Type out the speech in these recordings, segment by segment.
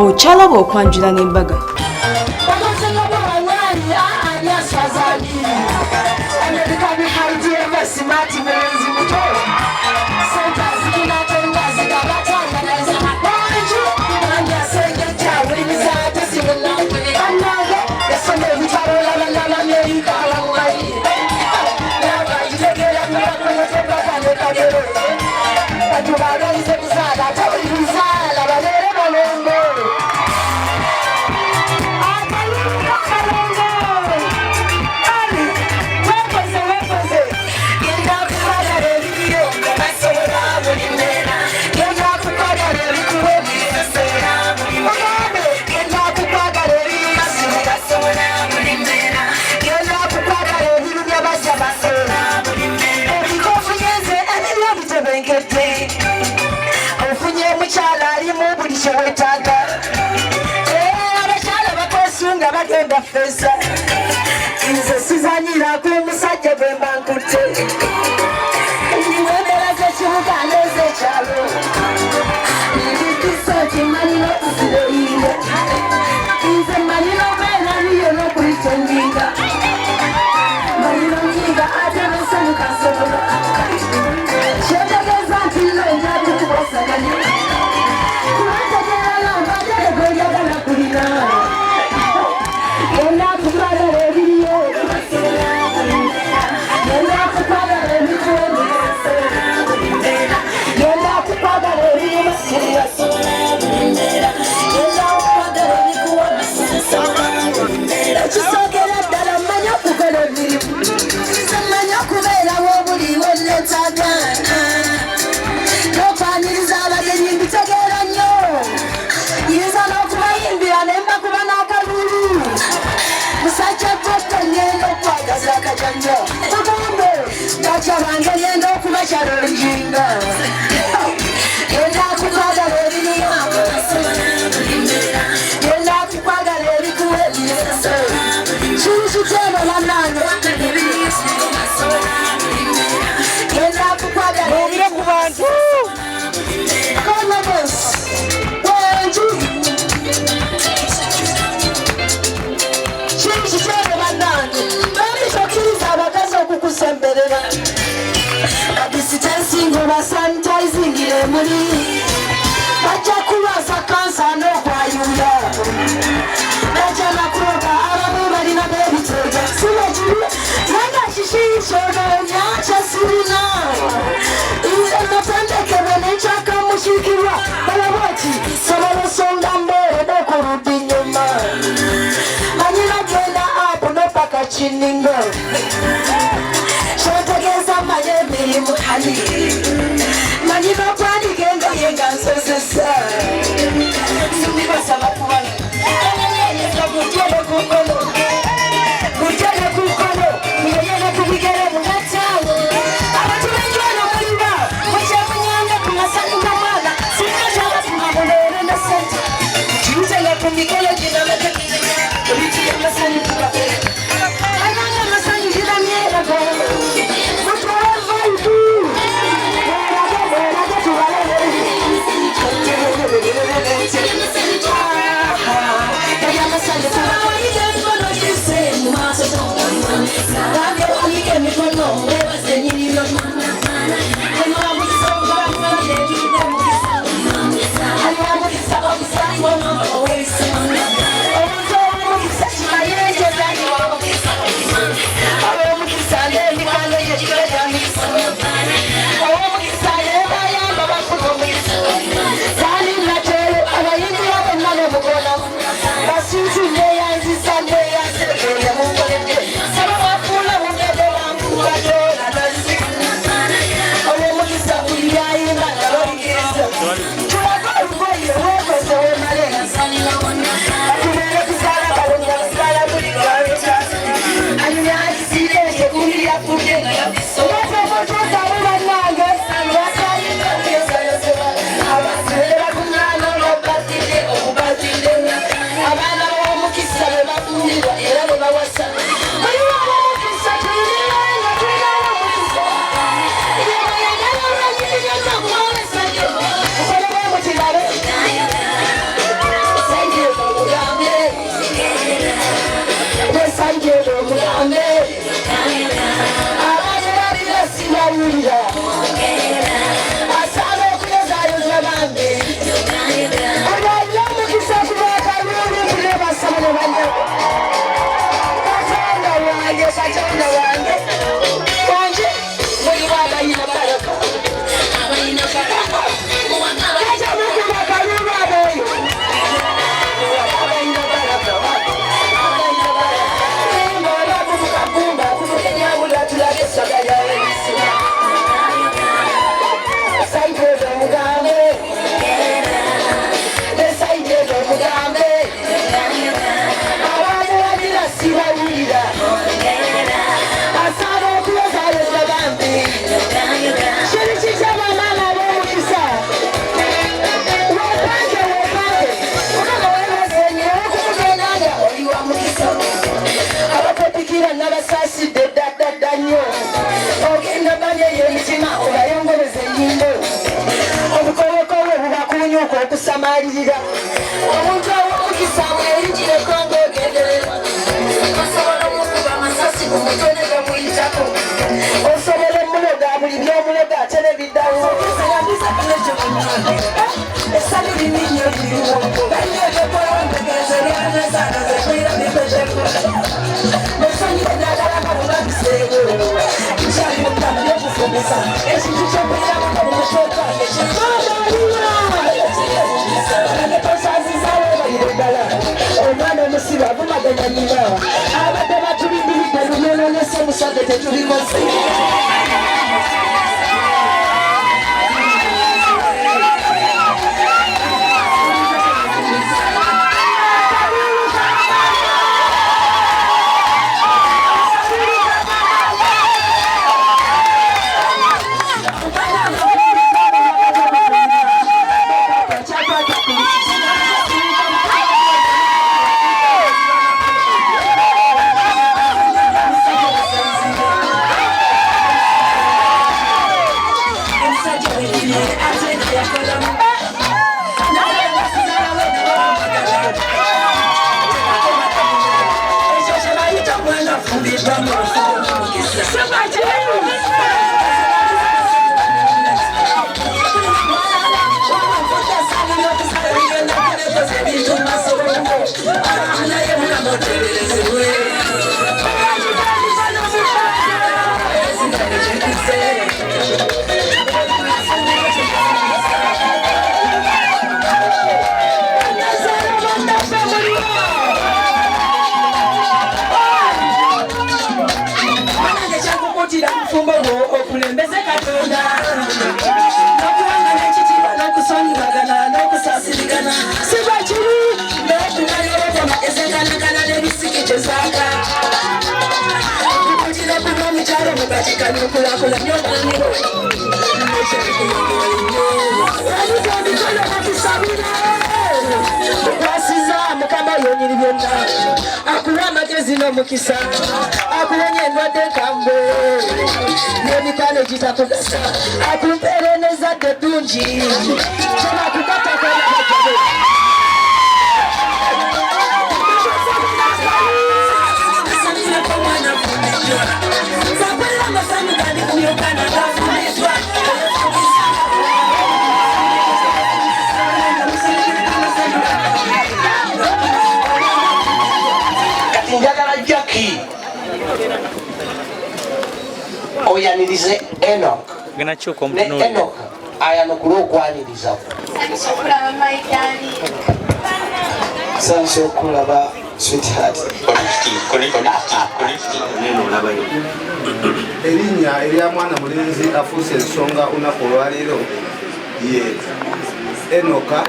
Okyalaba okwanjula n'embaga. Inze sizanyira kumusajja bwe mbankute ndiwemera zekibuga n'ezekyalo ndikiso kimanira okuzireire inze manira obeera niyo n'okuyitondinga manira omuyiga ate bensanyuka nsobola kyetegeeza nti nno njakukubasaganya kubategeera lambadde gweyagala kulina Ngenda okuba kyalonjinga genda kukwagala ebirimu genda kukwagala ebikuwa ebyese kiri kitendo bannange genda kukwagala obire ku bantu confidence wenju kiri kitendo bannange babitokkiriza abakazi okukusemberera Abisitensingo basantizingire muri bajja kulwasa kansa n'okwayuula bajja nakuloga abamu balina n'ebitega sibakiri naga kikikyononya kyasirina amatendekebwe nekyakamukiikirwa balaba oti sobola osonga mbeere ku ludda nnyuma manyina genda apo nopaka kiningo kyotegeeza manye emirimu kali manyina okwandiga engoye nga nsozesa ndibasaba kubala gutyere ku nkono gutyere ku nkono muyeyene ku bigere munataawo abantu benjwano muliba mukyemunyanga ku masanyu gamwana singa kyabasima muleere ne sente kiyitele ku mikolo ginamete ebitiye masanyu tukapere ayanga amasanyu giramyerago Always samalirira omuntu aw'omukisa bweyingira ekongo ogenderera osobola omukuba amasasi ku mutwe ne gamuyitako osobola emuloga buli byomuloga ate ne biddawo essanyu lininyo liriwo banyegekolantegeeza lyanezana zekwira bipeteko nessanyu enagalaka bubabiseewo nkyali mutamu byokufumisa ekintu kyokuliramu mu mutwe gwange ddala omwana omusibe avumaganya nyina abadde batulindiridde lubyononesa omusage tetulikoze okulembeze katonda nokuwanga nekitiibwa n'okusonyiwagana n'okusasirigana siba kiri n'okunalireta magezi enkanakana n'ebisikikizaaka okukutira kuba omukyalo mukatikani okulakulanya obwaniro ekyalikumikono batusabira tukwasiza mukama yonyini byonna akuwa amagezi n'omukisa akuwonya endwadde enkambwe n'emikwano egitakugasa akumpeera n'ezadde eddungi kyebakugattakolabajjabe zakolera amasanyu gandi kumyokana gafumitwa kati njagala Jackie oyanirize Enoch ne Enoch ayanukule okwaniriza Sanso kulaba sweetheart erinnya erya mwana mulenzi afuuse ensonga olunaku olwaleero ye Enoka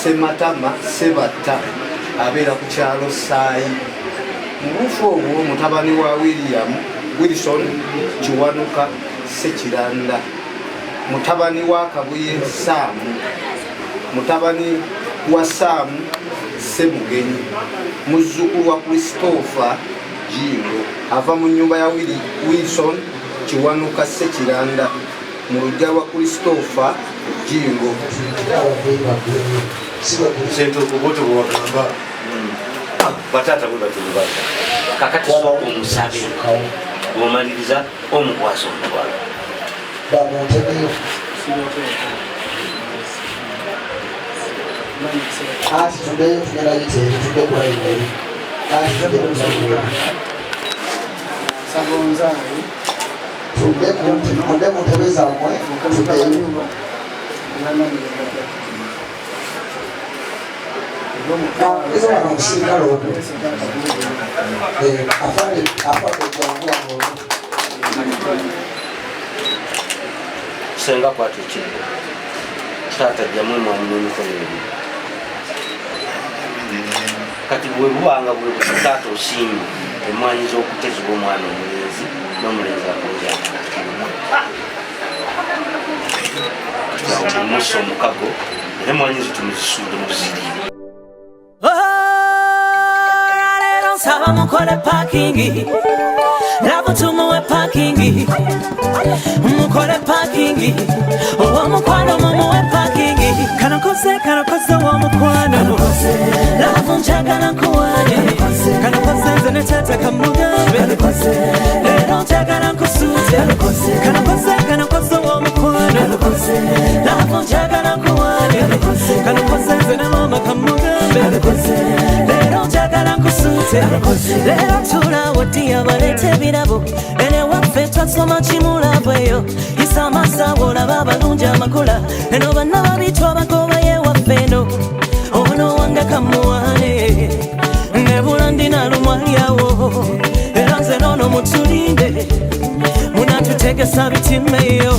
Sematama Sebatta abeera ku kyalo Saayi mu bufu obwo mutabani wa Wilson Kiwanuka Sekiranda mutabani wa Kabuye Saamu mutabani wa Saamu Semugenyi muzzukulu wa Christopher Jingo ava mu nyumba ya Wilson Kiwanuka Sekiranda mu lujja lwa Christopher Jingo sento kuboto bwagamba batata bwe batulubata kakati omusabe omaliriza omukwaso omutwala bamuntegeyo ati tuddeyo tugenda giteri tudde kulayimeeri ati tudde tudde mu ntebe zammwe tuddeyo ese wano omusirikale ogwo afadde gwanguwango senga kwata ekintu taata jamu emwanyi n'emikono ebiri kati bwe bubanga bwe taata osiimye emwanyi z'okutezibwa omwana omulenzi n'omulenzi akonja omusa omukago era emwanyi zitumuzisuude muziriire. Saba mukole parking, labo tumuwe parking, mukole parking, owa mukwano mumuwe parking. kanokoze w'omukwano laavu njagala nkuwane kanokoze nze ne taata kamugambe leero njagala nkusuute kanokoze w'omukwano laavu njagala nkuwane kanokoze nze ne maama kamugambe leero njagala nkusuute leero tulaawo ddiya baleeta ebirabo ene waffe twasoma kimulabweyo isa amaaso olaba abalungi amakula eno banna babitwa bagobaye waffe eno ono wange kamuwane nebula ndina lumwalyawo era nze noono mutulinde munatutegesa bitimeyo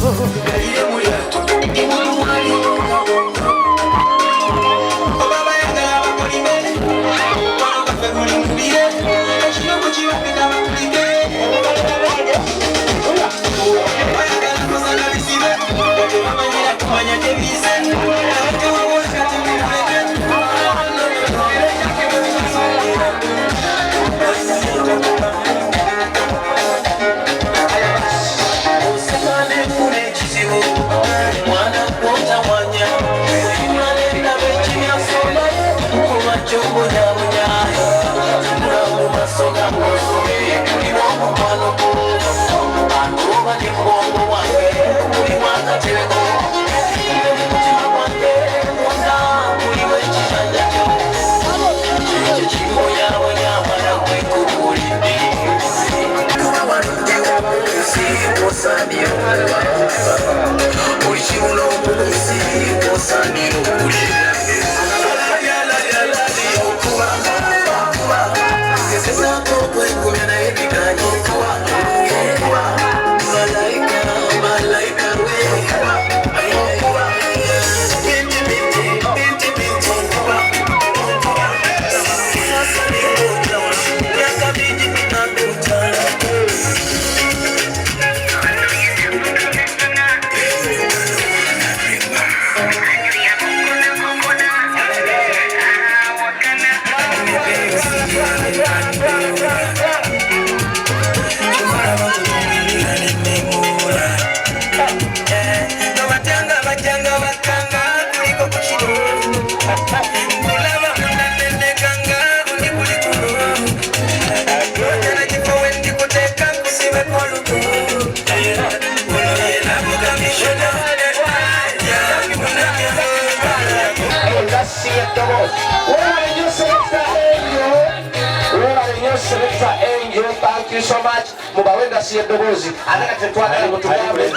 Thank you so much. Mubawenda siye dogozi. Anaka tetwagala mutugambe.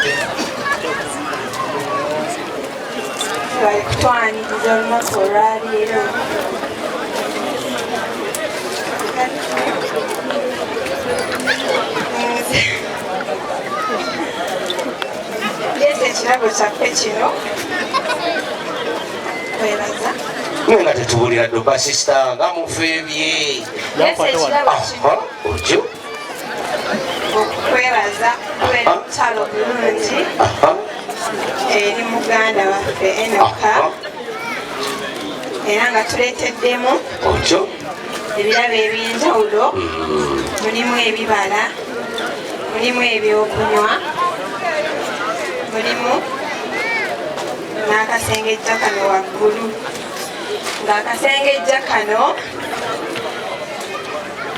Bali kutwaniriza olunaku olwaleero. Leeta ekirabo kyaffe kino. Weebaza. Nga tetubulira ddoba sisita nga mufeebye. Leeta ekirabo kino. Otyo. Okwebaza kubeera omutalo bulungi eri muganda waffe Enoka era nga tuleeteddemu ebirabo eby'enjawulo mulimu ebibala mulimu ebyokunywa mulimu n'akasengejja kano waggulu ng'akasengejja kano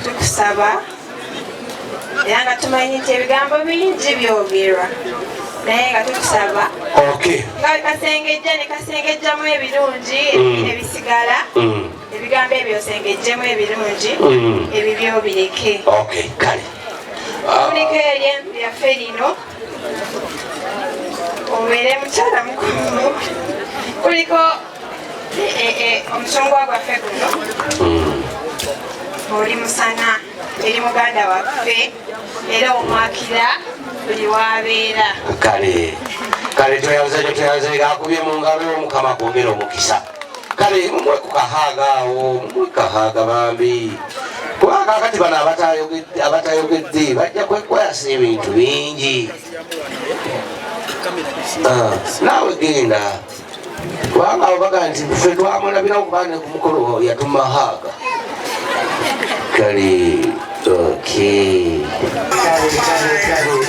tukusaba era nga tumanyi nti ebigambo bingi byogerwa naye nga tukusaba nga kasengejja ne kasengejjamu ebirungi ebisigala ebigambo ebyo osengejjemu ebirungi ebibyo bireke kuliko lyaffe lino obeere mukyala mukulu kuliko omusongwa gwaffe guno oli musana eri muganda waffe era omwakira buli wabeera kale toyaze gakubye mu ngalo y'omukama kwongera omukisa kale mumwe ku kahaaga awo mumwe kahaaga bambi kubanga akati bano abatayogedde bajja kwekweyasa ebintu bingi naawe genda kubanga abo baga nti ffe twamulabira okubane ku mukolo yatumahaaga kale okay kale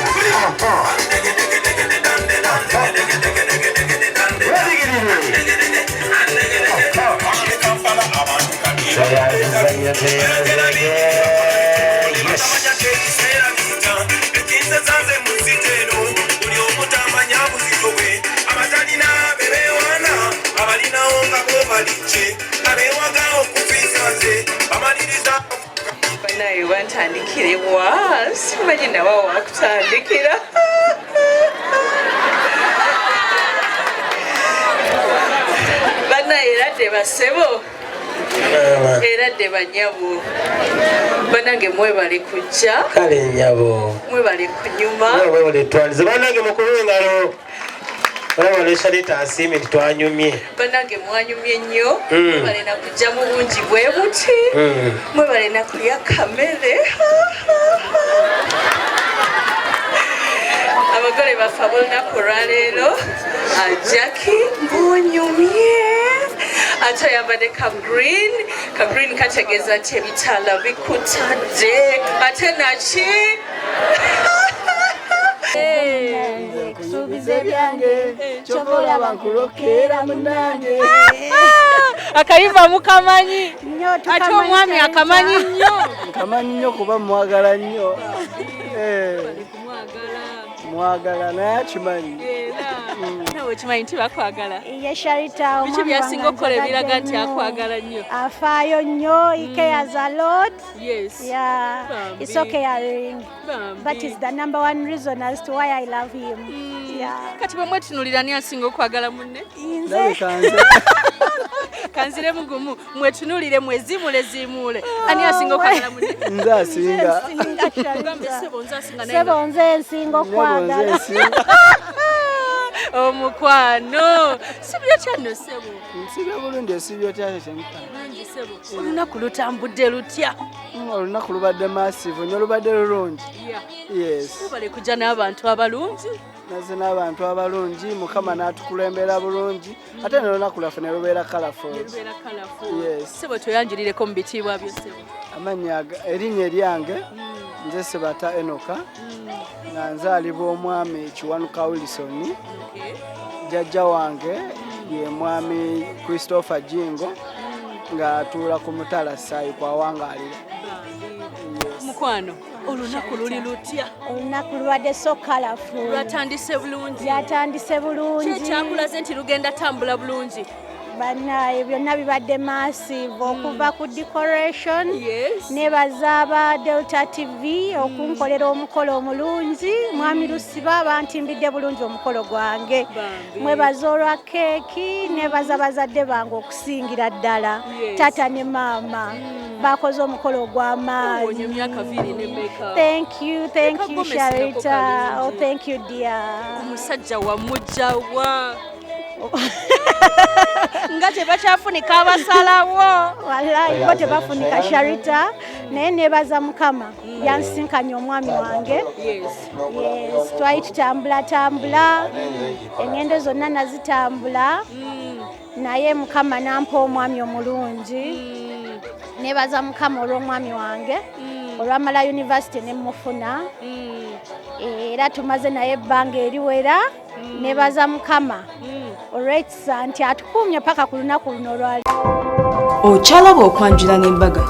Banaye wantandikire was manyi nawe wakutandikira banaye era de basebo era de banyabo banange mwebale kujja kale nyabo mwebale kunyuma mwebale twanze banange mukubengalo wale shalita asimi twanyumye banange mwanyumye nnyo mwebale na kujja mu bungi bwe buti mwebale na kulya kamere abagole baffe ab'olunaku olwaleero Jackie ng'onyumye ate oyambadde ka green kategeeza nti ebitala bikutadde ate naki kusuubiza ebyange kyokola bankulokera munange akayimba mukamanyi ate omwami akamanyi nnyo nkamanyi nnyo kuba mwagala nnyo mwagala naye akimanyi nawe okimanyi nti bakwagala ye Sharita biki byasinga okukola ebiraga nti akwagala nnyo afaayo nnyo he cares a lot. yes Yeah, Bambi. it's so caring. Bambi. That is the number one reason as to why I love him. Yeah. kati bwe mwetunuulira ni asinga okwagala munne Inze. kanziremu gumu mwetunuulire mwezimule ani asinga okwagala munne nze asinga Ugambe sebo nze asinga naye Sebo nze nsinga okwagala. omukwano sibyo kyanno sebo nsibye bulungi esibyo tyakyo kyenkana nangi sebo olunaku lutambudde lutya olunaku lubadde massive nyo lubadde lulungi yes ubale kujja n'abantu abalungi naze n'abantu abalungi mukama n'atukulembera bulungi ate n'olunaku lwaffe ne lubeera colourful lubeera colourful yes sebo toyanjulireko mu bitiibwa byo sebo amannya erinnya eryange nze Sebata Enoka nga nzaalibwa omwami Kiwanuka Wilson jjajja wange ye mwami Christopher Jingo ng'atuula ku Mutala Saayi kwa Wangaalira. mukwano olunaku luli lutya Olunaku lubadde so colourful. lwatandise bulungi Yatandise bulungi. kyekyakulaze nti lugenda tambula bulungi Bannaye byonna bibadde massive okuva ku decoration. yes Nebaza aba Delta TV okunkolera omukolo omulungi. Mwami Lusiba bantimbidde bulungi omukolo gwange. Bambi. Mwebaza olwa keeki, nebaza bazadde bange okusingira ddala. Yes. Tata ne maama bakoze omukolo gw'amaanyi. onye myaka 2 ne meka Thank you Gomez Sharita. nako Oh, thank you dear. omusajja wamujjawa nga tebakyafunika abasalawo Wallahi bo tebafunika Sharita naye nebaza Mukama yansinkanye omwami wange. yes Yes, twali tutambula engendo zonna nazitambula naye Mukama nampa omwami omulungi. Nebaza Mukama olw'omwami wange olwamala university nemufuna era tumaze naye ebbanga eriwera. Nebaza Mukama olw'ekisa nti atukuumye paka ku lunaku luno olwali. Okyalaba okwanjula n'embaga